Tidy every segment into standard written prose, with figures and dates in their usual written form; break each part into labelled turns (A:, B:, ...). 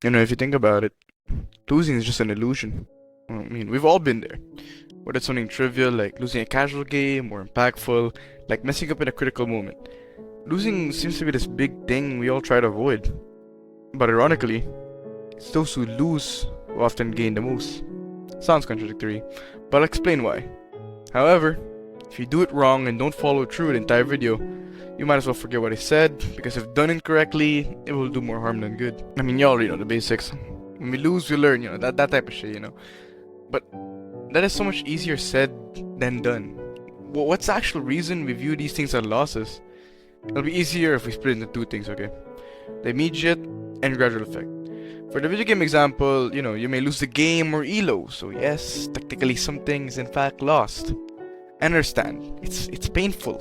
A: If you think about it, losing is just an illusion. I mean, we've all been there. Whether it's something trivial like losing a casual game or impactful like messing up in a critical moment. Losing seems to be this big thing we all try to avoid. But ironically, it's those who lose who often gain the most. Sounds contradictory, but I'll explain why. However, if you do it wrong and don't follow through the entire video, you might as well forget what I said, because if done incorrectly, it will do more harm than good. I mean, you already know the basics. When we lose, we learn, that type of shit. But that is so much easier said than done. What's the actual reason we view these things as losses? It'll be easier if we split into two things, okay? The immediate and gradual effect. For the video game example, you may lose the game or elo, so yes, technically something is in fact lost. I understand, it's painful,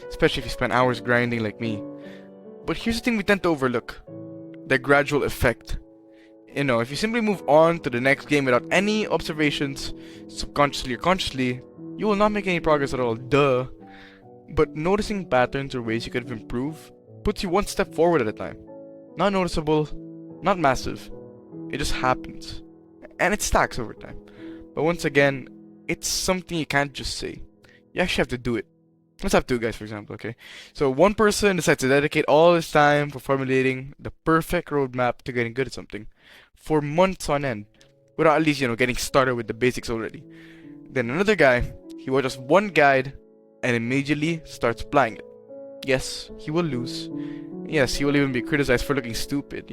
A: especially if you spend hours grinding like me. But here's the thing we tend to overlook. The gradual effect. If you simply move on to the next game without any observations, subconsciously or consciously, you will not make any progress at all, duh. But noticing patterns or ways you could have improved puts you one step forward at a time. Not noticeable, not massive. It just happens. And it stacks over time. But once again, it's something you can't just say. You actually have to do it. Let's have two guys, for example, okay? So one person decides to dedicate all his time for formulating the perfect roadmap to getting good at something for months on end, without at least, getting started with the basics already. Then another guy, he watches one guide and immediately starts applying it. Yes, he will lose. Yes, he will even be criticized for looking stupid.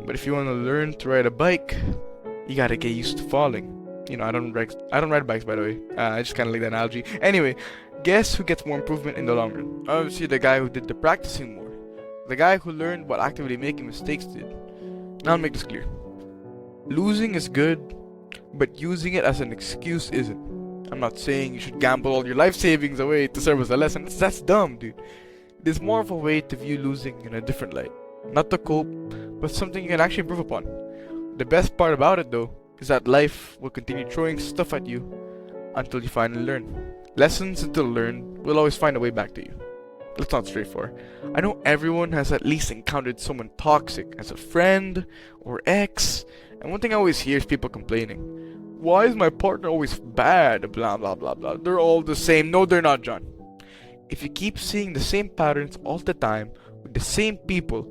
A: But if you want to learn to ride a bike, you gotta get used to falling. I don't ride bikes, by the way. I just kind of like that analogy. Anyway, guess who gets more improvement in the long run? Obviously, the guy who did the practicing more. The guy who learned what actively making mistakes did. Now I'll make this clear. Losing is good, but using it as an excuse isn't. I'm not saying you should gamble all your life savings away to serve as a lesson. That's dumb, dude. There's more of a way to view losing in a different light. Not to cope, but something you can actually improve upon. The best part about it, though, is that life will continue throwing stuff at you until you finally learn. Lessons until learned will always find a way back to you. Let's not stray far. I know everyone has at least encountered someone toxic as a friend or ex, and one thing I always hear is people complaining. Why is my partner always bad? Blah blah blah blah. They're all the same. No, they're not, John. If you keep seeing the same patterns all the time with the same people,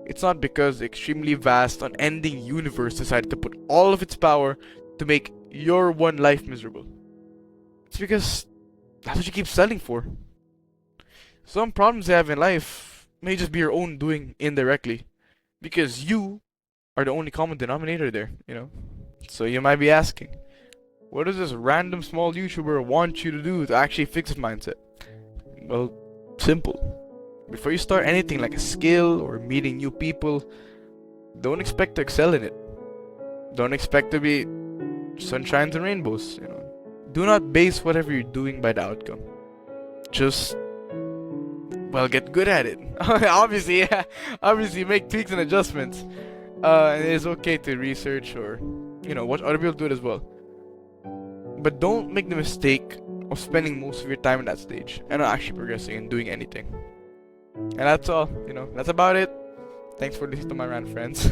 A: it's not because the extremely vast, unending universe decided to put all of its power to make your one life miserable. It's because that's what you keep settling for. Some problems you have in life may just be your own doing indirectly, because you are the only common denominator there. So you might be asking, what does this random small YouTuber want you to do to actually fix his mindset? Well, simple. Before you start anything like a skill or meeting new people, don't expect to excel in it. Don't expect to be sunshines and rainbows. Do not base whatever you're doing by the outcome. Just, well, get good at it. Obviously, yeah. Obviously, make tweaks and adjustments. And it is okay to research or, watch other people do it as well. But don't make the mistake of spending most of your time in that stage and not actually progressing and doing anything. And that's all. That's about it. Thanks for listening to my rant, friends.